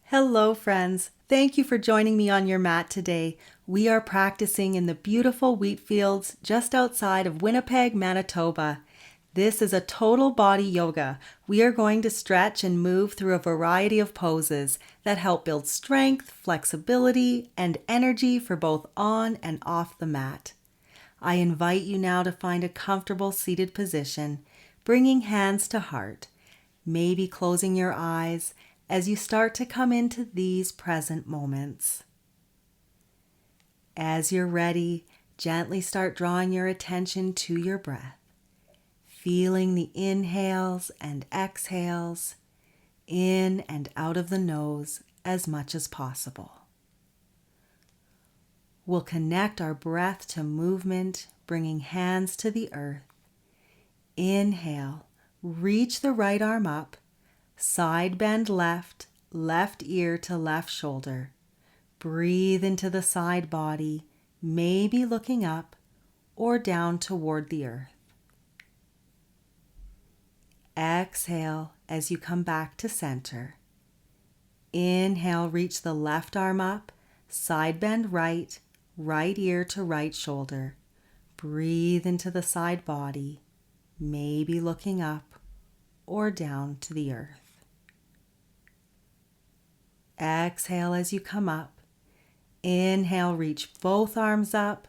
Hello, friends. Thank you for joining me on your mat today. We are practicing in the beautiful wheat fields just outside of Winnipeg, Manitoba. This is a total body yoga. We are going to stretch and move through a variety of poses that help build strength, flexibility, and energy for both on and off the mat. I invite you now to find a comfortable seated position, bringing hands to heart, maybe closing your eyes as you start to come into these present moments. As you're ready, gently start drawing your attention to your breath, feeling the inhales and exhales in and out of the nose as much as possible. We'll connect our breath to movement, bringing hands to the earth. Inhale, reach the right arm up, side bend left, left ear to left shoulder. Breathe into the side body, maybe looking up or down toward the earth. Exhale as you come back to center. Inhale, reach the left arm up, side bend right, right ear to right shoulder. Breathe into the side body, maybe looking up or down to the earth. Exhale as you come up. Inhale, reach both arms up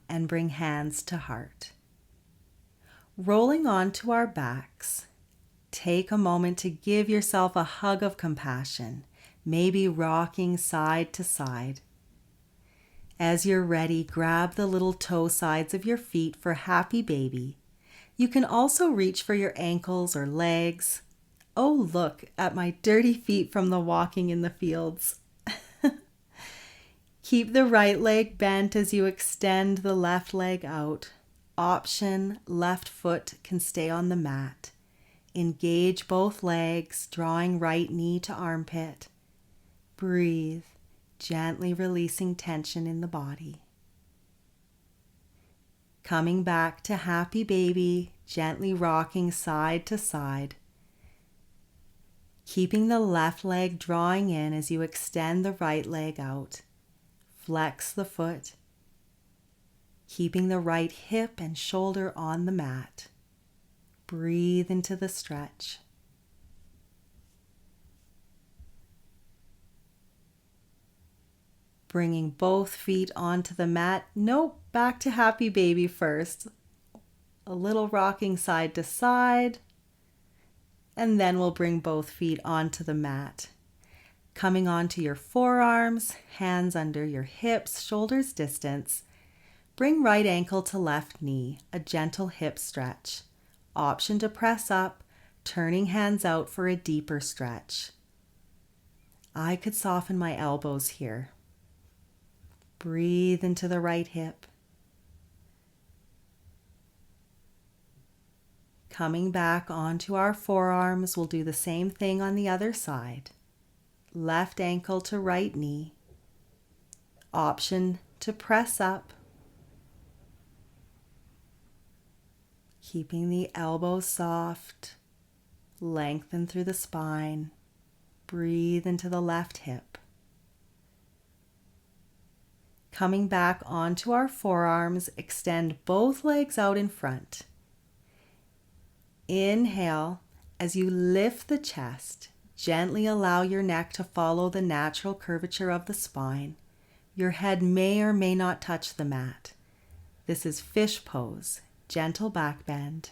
and bring hands to heart. Rolling onto our backs, take a moment to give yourself a hug of compassion, maybe rocking side to side. As you're ready, grab the little toe sides of your feet for happy baby. You can also reach for your ankles or legs. Oh, look at my dirty feet from the walking in the fields. Keep the right leg bent as you extend the left leg out. Option, left foot can stay on the mat. Engage both legs, drawing right knee to armpit. Breathe, gently releasing tension in the body. Coming back to happy baby, gently rocking side to side. Keeping the left leg drawing in as you extend the right leg out. Flex the foot. Keeping the right hip and shoulder on the mat. Breathe into the stretch. Bringing both feet onto the mat. Nope, back to happy baby first. A little rocking side to side. And then we'll bring both feet onto the mat. Coming onto your forearms, hands under your hips, shoulders distance. Bring right ankle to left knee, a gentle hip stretch. Option to press up, turning hands out for a deeper stretch. I could soften my elbows here. Breathe into the right hip. Coming back onto our forearms, we'll do the same thing on the other side. Left ankle to right knee. Option to press up. Keeping the elbows soft. Lengthen through the spine. Breathe into the left hip. Coming back onto our forearms, extend both legs out in front. Inhale as you lift the chest. Gently allow your neck to follow the natural curvature of the spine. Your head may or may not touch the mat. This is fish pose, gentle back bend.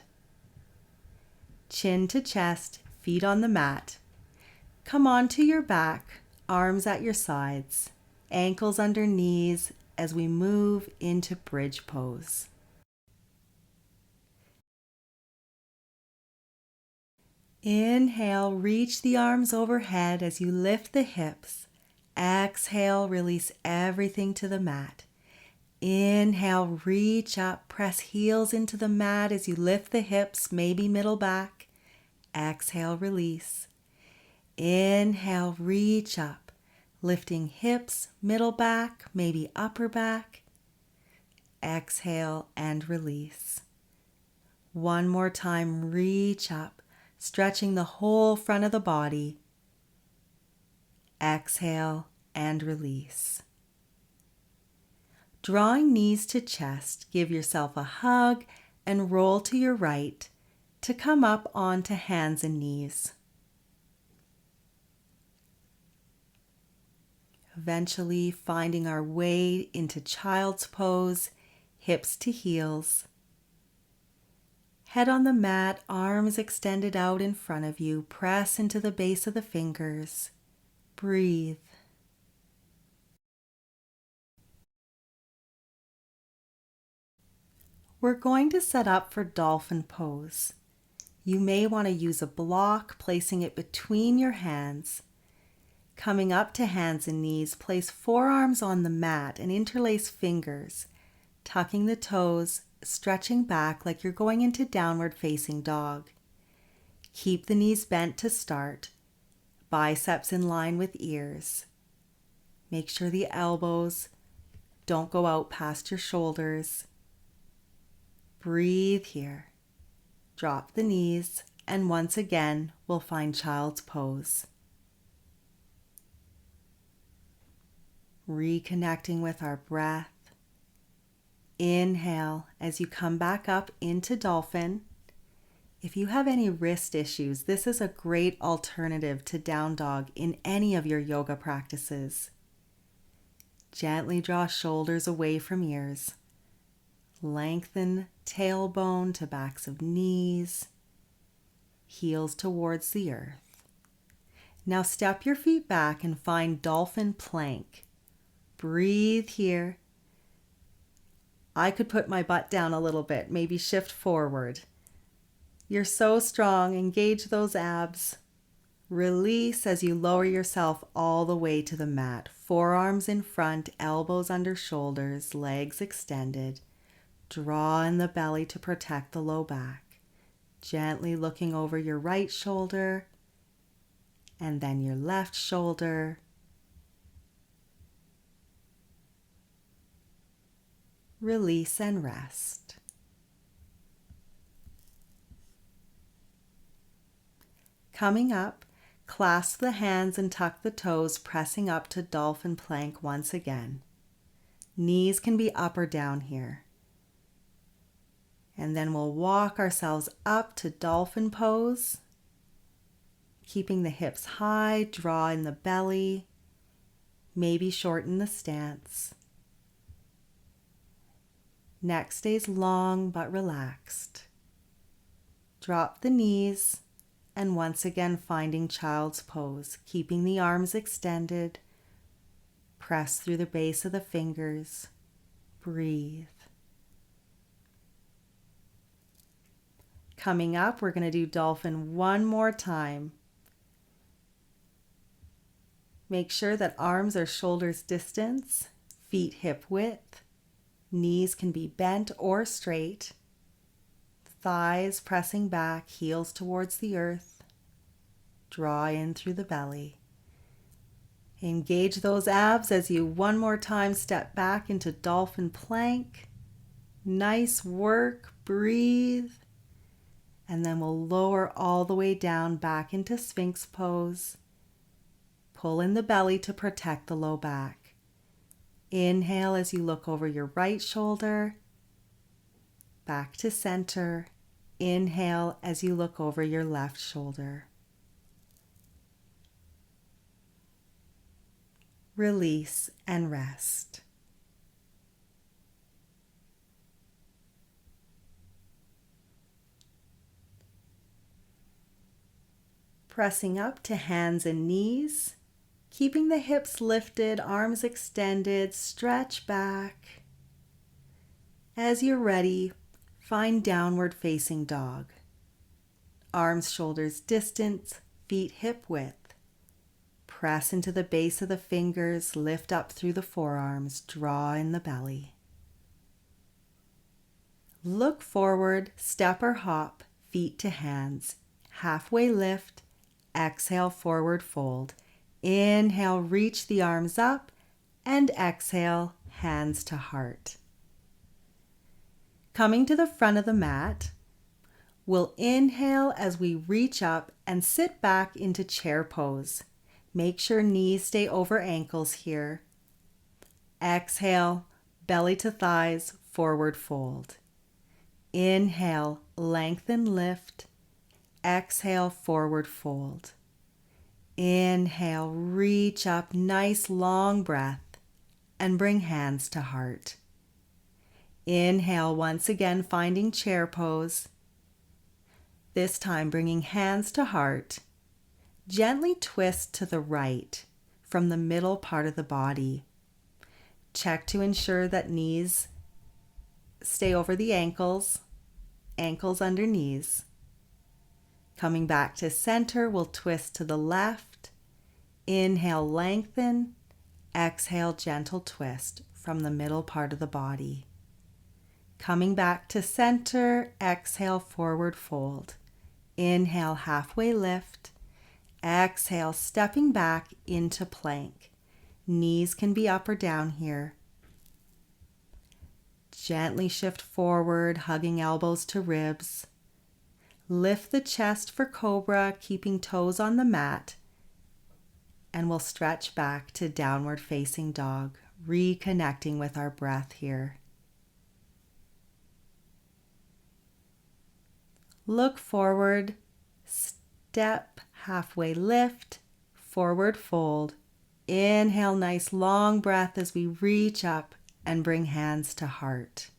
Chin to chest, feet on the mat. Come onto your back, arms at your sides, ankles under knees as we move into bridge pose. Inhale, reach the arms overhead as you lift the hips. Exhale, release everything to the mat. Inhale, reach up, press heels into the mat as you lift the hips, maybe middle back. Exhale, release. Inhale, reach up, lifting hips, middle back, maybe upper back. Exhale and release. One more time, reach up. Stretching the whole front of the body. Exhale and release. Drawing knees to chest, give yourself a hug and roll to your right to come up onto hands and knees. Eventually finding our way into child's pose, hips to heels. Head on the mat, arms extended out in front of you. Press into the base of the fingers. Breathe. We're going to set up for dolphin pose. You may want to use a block, placing it between your hands. Coming up to hands and knees, place forearms on the mat and interlace fingers, tucking the toes, stretching back like you're going into downward facing dog. Keep the knees bent to start, biceps in line with ears. Make sure the elbows don't go out past your shoulders. Breathe here. Drop the knees, and once again, we'll find child's pose. Reconnecting with our breath. Inhale as you come back up into dolphin. If you have any wrist issues, this is a great alternative to down dog in any of your yoga practices. Gently draw shoulders away from ears. Lengthen tailbone to backs of knees. Heels towards the earth. Now step your feet back and find dolphin plank. Breathe here. I could put my butt down a little bit, maybe shift forward. You're so strong, engage those abs. Release as you lower yourself all the way to the mat. Forearms in front, elbows under shoulders, legs extended. Draw in the belly to protect the low back. Gently looking over your right shoulder and then your left shoulder. Release and rest. Coming up, clasp the hands and tuck the toes, pressing up to dolphin plank once again. Knees can be up or down here. And then we'll walk ourselves up to dolphin pose, keeping the hips high, draw in the belly, maybe shorten the stance. Neck stays long but relaxed. Drop the knees and once again finding child's pose, keeping the arms extended. Press through the base of the fingers. Breathe. Coming up, we're going to do dolphin one more time. Make sure that arms are shoulders distance, feet hip width. Knees can be bent or straight. Thighs pressing back, heels towards the earth. Draw in through the belly. Engage those abs as you one more time step back into dolphin plank. Nice work. Breathe. And then we'll lower all the way down back into sphinx pose. Pull in the belly to protect the low back. Inhale as you look over your right shoulder, back to center. Inhale as you look over your left shoulder. Release and rest. Pressing up to hands and knees. Keeping the hips lifted, arms extended, stretch back. As you're ready, find downward facing dog. Arms, shoulders distant, feet hip width. Press into the base of the fingers, lift up through the forearms, draw in the belly. Look forward, step or hop, feet to hands. Halfway lift, exhale, forward fold. Inhale, reach the arms up, and exhale, hands to heart. Coming to the front of the mat, we'll inhale as we reach up and sit back into chair pose. Make sure knees stay over ankles here. Exhale, belly to thighs, forward fold. Inhale, lengthen, lift. Exhale, forward fold. Inhale, reach up, nice long breath, and bring hands to heart. Inhale, once again finding chair pose. This time bringing hands to heart. Gently twist to the right from the middle part of the body. Check to ensure that knees stay over the ankles, ankles under knees. Coming back to center, we'll twist to the left. Inhale, lengthen. Exhale, gentle twist from the middle part of the body. Coming back to center, exhale, forward fold. Inhale, halfway lift. Exhale, stepping back into plank. Knees can be up or down here. Gently shift forward, hugging elbows to ribs. Lift the chest for cobra, keeping toes on the mat. And we'll stretch back to downward facing dog, reconnecting with our breath here. Look forward, step, halfway lift, forward fold. Inhale, nice long breath as we reach up and bring hands to heart.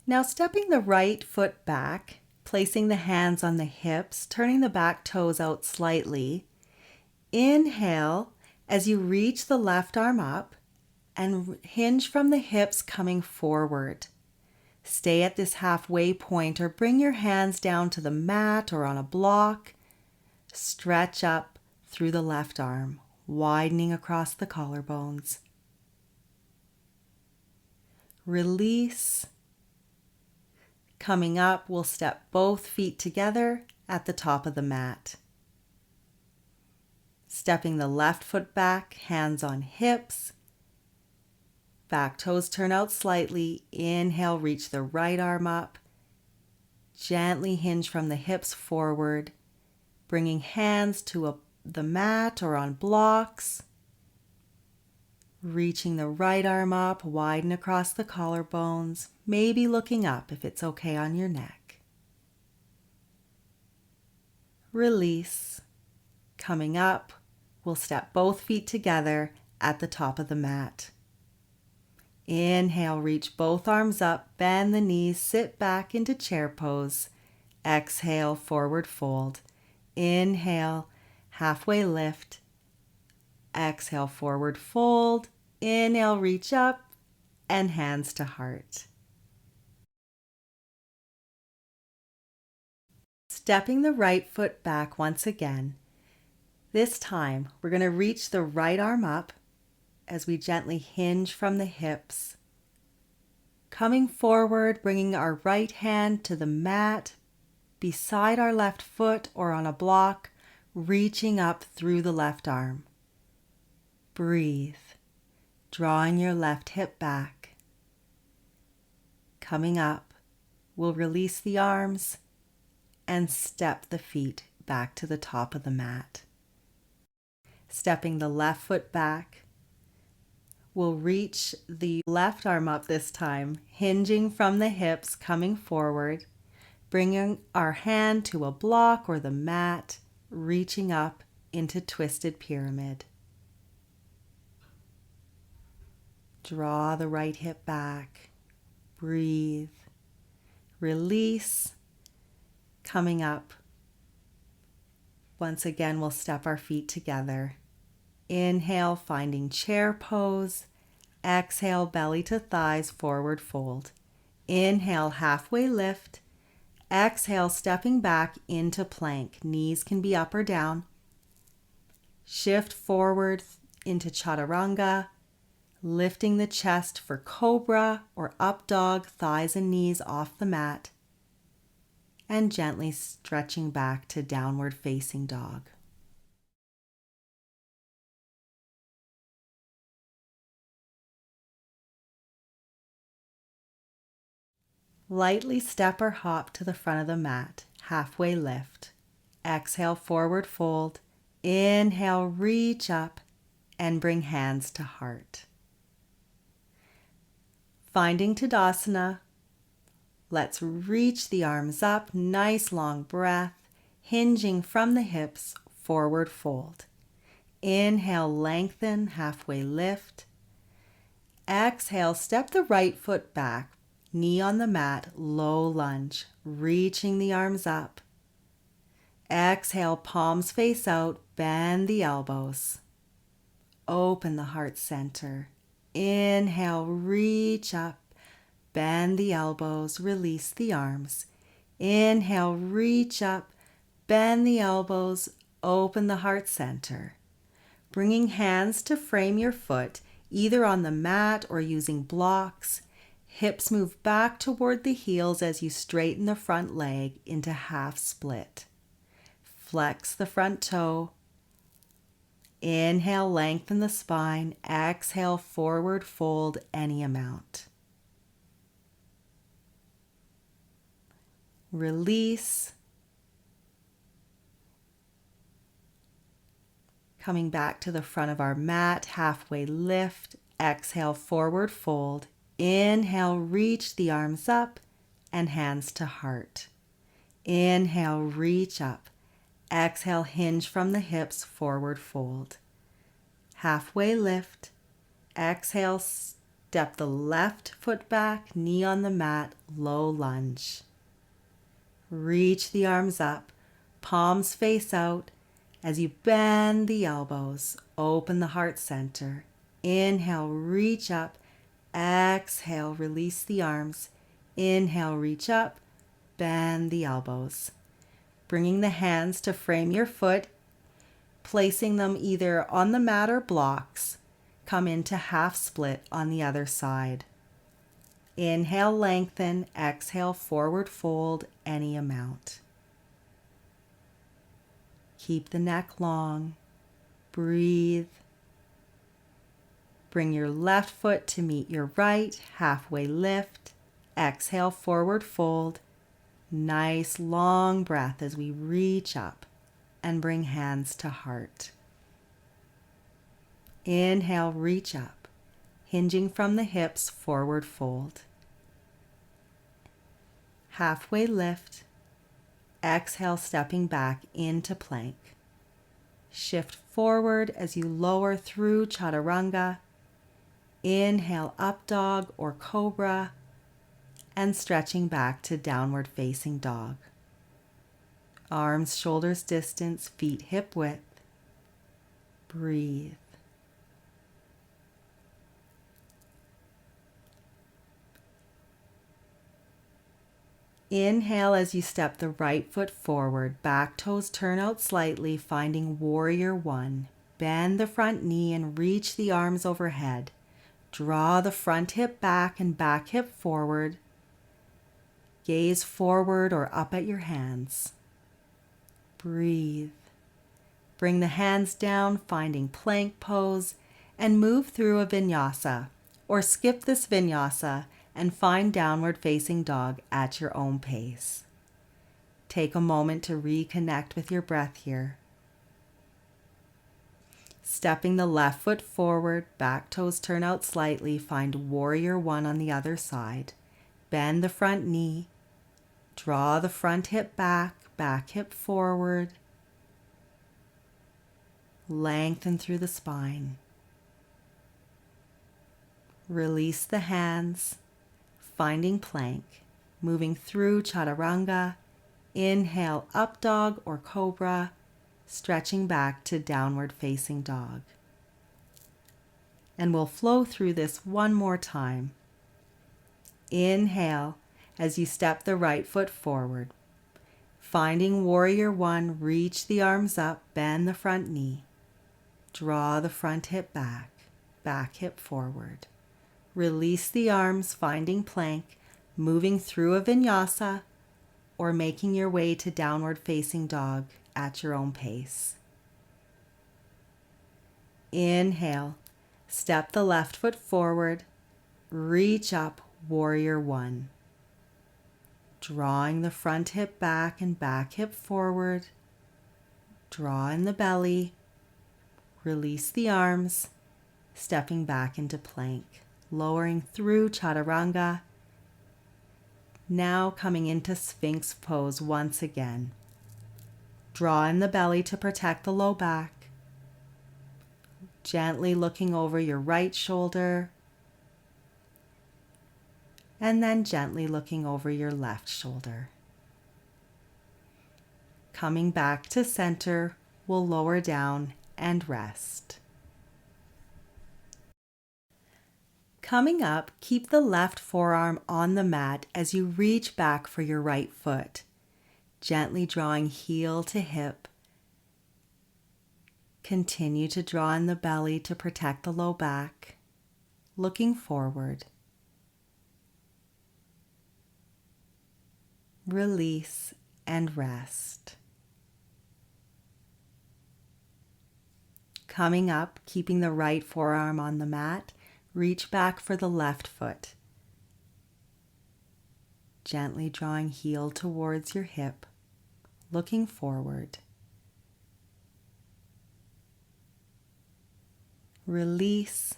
Now stepping the right foot back, placing the hands on the hips, turning the back toes out slightly. Inhale as you reach the left arm up and hinge from the hips coming forward. Stay at this halfway point or bring your hands down to the mat or on a block. Stretch up through the left arm, widening across the collarbones. Release. Coming up, we'll step both feet together at the top of the mat. Stepping the left foot back, hands on hips. Back toes turn out slightly. Inhale, reach the right arm up. Gently hinge from the hips forward, bringing hands to the mat or on blocks. Reaching the right arm up, widen across the collarbones, maybe looking up if it's okay on your neck. Release. Coming up, we'll step both feet together at the top of the mat. Inhale, reach both arms up, bend the knees, sit back into chair pose. Exhale, forward fold. Inhale, halfway lift. Exhale, forward fold. Inhale, reach up, and hands to heart. Stepping the right foot back once again. This time, we're going to reach the right arm up as we gently hinge from the hips. Coming forward, bringing our right hand to the mat beside our left foot or on a block, reaching up through the left arm. Breathe, drawing your left hip back. Coming up, we'll release the arms and step the feet back to the top of the mat. Stepping the left foot back, we'll reach the left arm up this time, hinging from the hips, coming forward, bringing our hand to a block or the mat, reaching up into twisted pyramid. Draw the right hip back, breathe, release, coming up. Once again, we'll step our feet together. Inhale, finding chair pose. Exhale, belly to thighs, forward fold. Inhale, halfway lift. Exhale, stepping back into plank. Knees can be up or down. Shift forward into chaturanga. Lifting the chest for cobra or up dog, thighs and knees off the mat. And gently stretching back to downward facing dog. Lightly step or hop to the front of the mat, halfway lift. Exhale, forward fold. Inhale, reach up and bring hands to heart. Finding Tadasana, let's reach the arms up, nice long breath, hinging from the hips, forward fold. Inhale, lengthen, halfway lift. Exhale, step the right foot back, knee on the mat, low lunge, reaching the arms up. Exhale, palms face out, bend the elbows. Open the heart center. Inhale, reach up, bend the elbows, release the arms. Inhale, reach up, bend the elbows, open the heart center. Bringing hands to frame your foot, either on the mat or using blocks. Hips move back toward the heels as you straighten the front leg into half split. Flex the front toe. Inhale, lengthen the spine. Exhale, forward fold any amount. Release. Coming back to the front of our mat, halfway lift. Exhale, forward fold. Inhale, reach the arms up and hands to heart. Inhale, reach up. Exhale, hinge from the hips, forward fold. Halfway lift. Exhale, step the left foot back, knee on the mat, low lunge. Reach the arms up, palms face out as you bend the elbows, open the heart center. Inhale, reach up. Exhale, release the arms. Inhale, reach up, bend the elbows. Bringing the hands to frame your foot, placing them either on the mat or blocks. Come into half split on the other side. Inhale, lengthen. Exhale, forward fold any amount. Keep the neck long. Breathe. Bring your left foot to meet your right. Halfway lift. Exhale, forward fold. Nice long breath as we reach up and bring hands to heart. Inhale, reach up, hinging from the hips, forward fold. Halfway lift. Exhale, stepping back into plank. Shift forward as you lower through chaturanga. Inhale, up dog or cobra, and stretching back to downward facing dog. Arms, shoulders distance, feet hip width. Breathe. Inhale as you step the right foot forward, back toes turn out slightly, finding warrior one. Bend the front knee and reach the arms overhead. Draw the front hip back and back hip forward. Gaze forward or up at your hands. Breathe. Bring the hands down, finding plank pose, and move through a vinyasa, or skip this vinyasa and find downward facing dog at your own pace. Take a moment to reconnect with your breath here. Stepping the left foot forward, back toes turn out slightly, find warrior one on the other side. Bend the front knee. Draw the front hip back, back hip forward. Lengthen through the spine. Release the hands, finding plank, moving through chaturanga. Inhale, up dog or cobra, stretching back to downward facing dog. And we'll flow through this one more time. Inhale as you step the right foot forward. Finding warrior one, reach the arms up, bend the front knee. Draw the front hip back, back hip forward. Release the arms, finding plank, moving through a vinyasa, or making your way to downward facing dog at your own pace. Inhale, step the left foot forward, reach up, warrior one. Drawing the front hip back and back hip forward. Draw in the belly. Release the arms, stepping back into plank, lowering through chaturanga. Now coming into sphinx pose once again. Draw in the belly to protect the low back. Gently looking over your right shoulder, and then gently looking over your left shoulder. Coming back to center, we'll lower down and rest. Coming up, keep the left forearm on the mat as you reach back for your right foot, gently drawing heel to hip. Continue to draw in the belly to protect the low back, looking forward. Release and rest. Coming up, keeping the right forearm on the mat, reach back for the left foot. Gently drawing heel towards your hip, looking forward. Release.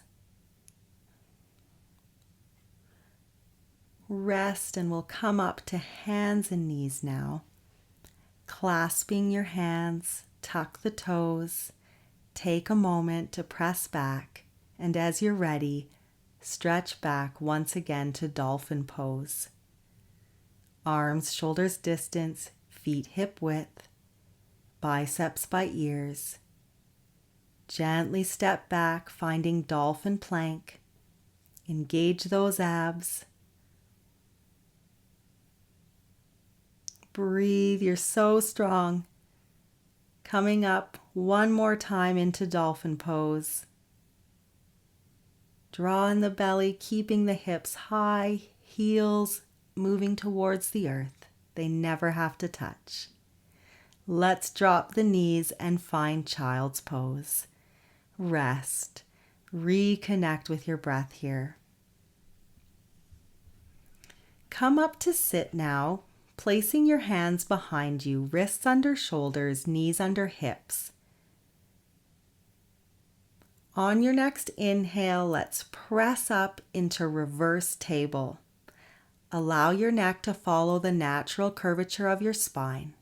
Rest, and we'll come up to hands and knees now. Clasping your hands, tuck the toes. Take a moment to press back, and as you're ready, stretch back once again to dolphin pose. Arms shoulders distance, feet hip width, biceps by ears. Gently step back, finding dolphin plank. Engage those abs. Breathe, you're so strong. Coming up one more time into dolphin pose. Draw in the belly, keeping the hips high, heels moving towards the earth. They never have to touch. Let's drop the knees and find child's pose. Rest. Reconnect with your breath here. Come up to sit now, placing your hands behind you, wrists under shoulders, knees under hips. On your next inhale, let's press up into reverse table. Allow your neck to follow the natural curvature of your spine.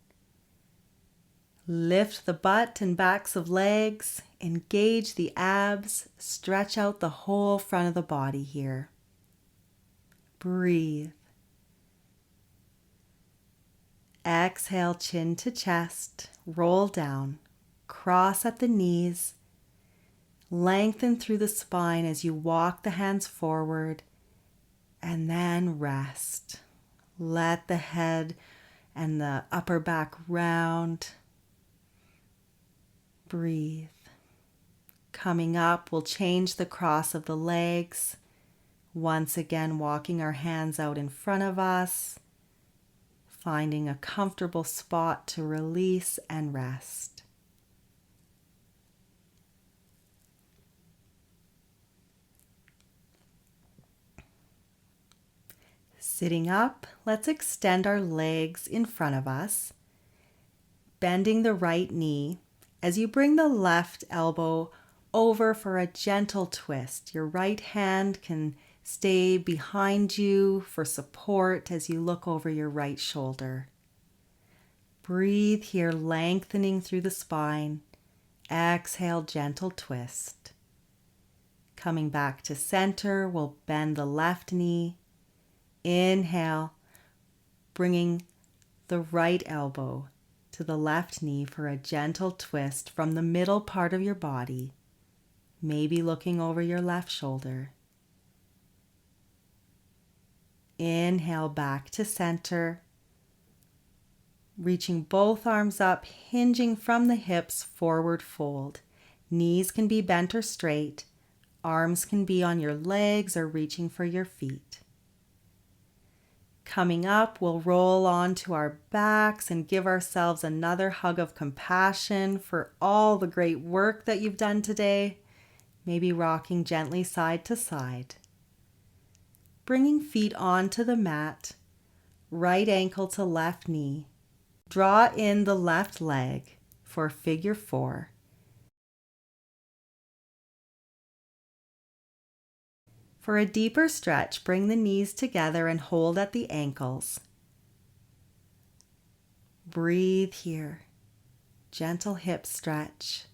Lift the butt and backs of legs, engage the abs, stretch out the whole front of the body here. Breathe. Exhale, chin to chest, roll down, cross at the knees, lengthen through the spine as you walk the hands forward, and then rest. Let the head and the upper back round. Breathe. Coming up, we'll change the cross of the legs. Once again, walking our hands out in front of us. Finding a comfortable spot to release and rest. Sitting up, let's extend our legs in front of us, bending the right knee as you bring the left elbow over for a gentle twist. Your right hand can stay behind you for support as you look over your right shoulder. Breathe here, lengthening through the spine. Exhale, gentle twist. Coming back to center, we'll bend the left knee. Inhale, bringing the right elbow to the left knee for a gentle twist from the middle part of your body, maybe looking over your left shoulder. Inhale back to center, reaching both arms up, hinging from the hips, forward fold. Knees can be bent or straight. Arms can be on your legs or reaching for your feet. Coming up, we'll roll onto our backs and give ourselves another hug of compassion for all the great work that you've done today. Maybe rocking gently side to side. Bringing feet onto the mat, right ankle to left knee. Draw in the left leg for figure 4. For a deeper stretch, bring the knees together and hold at the ankles. Breathe here. Gentle hip stretch.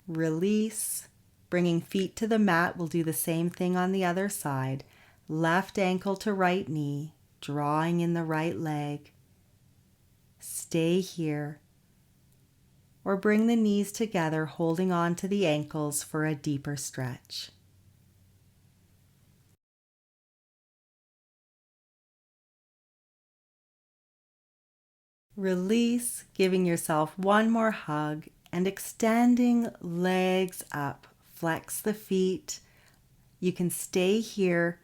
Release. Bringing feet to the mat, we'll do the same thing on the other side. Left ankle to right knee, drawing in the right leg. Stay here. Or bring the knees together, holding on to the ankles for a deeper stretch. Release, giving yourself one more hug and extending legs up. Flex the feet. You can stay here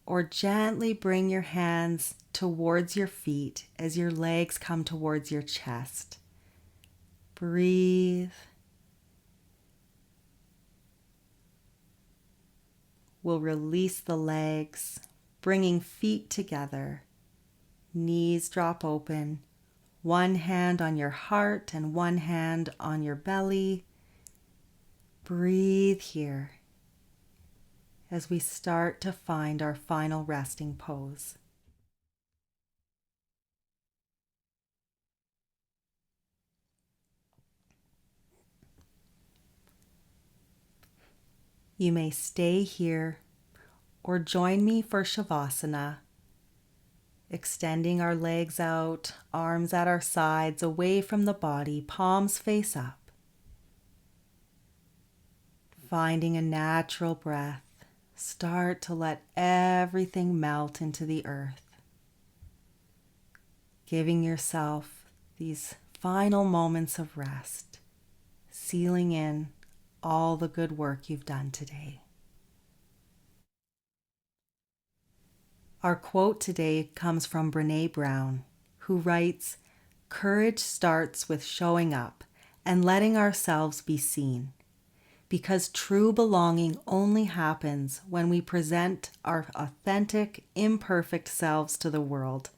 or gently bring your hands towards your feet as your legs come towards your chest. Breathe. We'll release the legs, bringing feet together. Knees drop open. One hand on your heart and one hand on your belly. Breathe here as we start to find our final resting pose. You may stay here or join me for Savasana, extending our legs out, arms at our sides, away from the body, palms face up. Finding a natural breath, start to let everything melt into the earth. Giving yourself these final moments of rest, sealing in all the good work you've done today. Our quote today comes from Brené Brown, who writes, "Courage starts with showing up and letting ourselves be seen, because true belonging only happens when we present our authentic, imperfect selves to the world.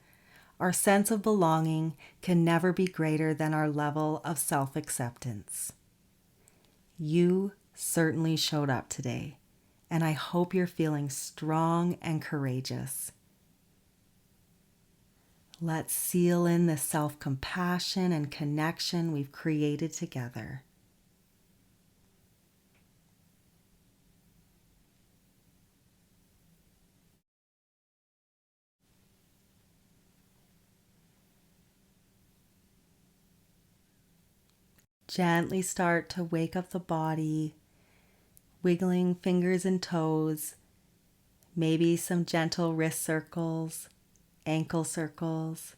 Our sense of belonging can never be greater than our level of self-acceptance." You certainly showed up today, and I hope you're feeling strong and courageous. Let's seal in the self-compassion and connection we've created together. Gently start to wake up the body, wiggling fingers and toes, maybe some gentle wrist circles, ankle circles.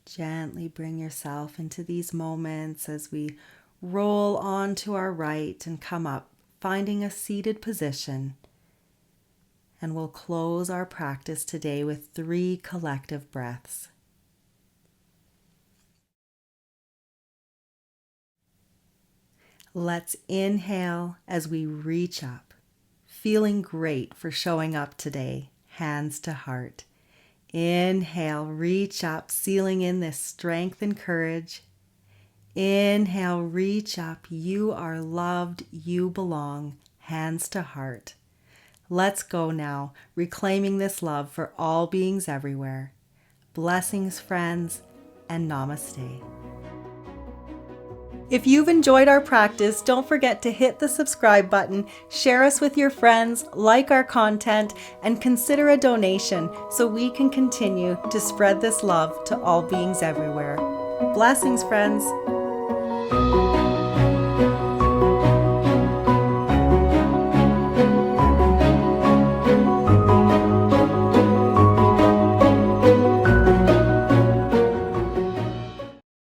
Gently bring yourself into these moments as we roll on to our right and come up, finding a seated position. And we'll close our practice today with 3 collective breaths. Let's inhale as we reach up, feeling great for showing up today, hands to heart. Inhale, reach up, sealing in this strength and courage. Inhale, reach up, you are loved, you belong, hands to heart. Let's go now, reclaiming this love for all beings everywhere. Blessings, friends, and namaste. If you've enjoyed our practice, don't forget to hit the subscribe button, share us with your friends, like our content, and consider a donation so we can continue to spread this love to all beings everywhere. Blessings, friends.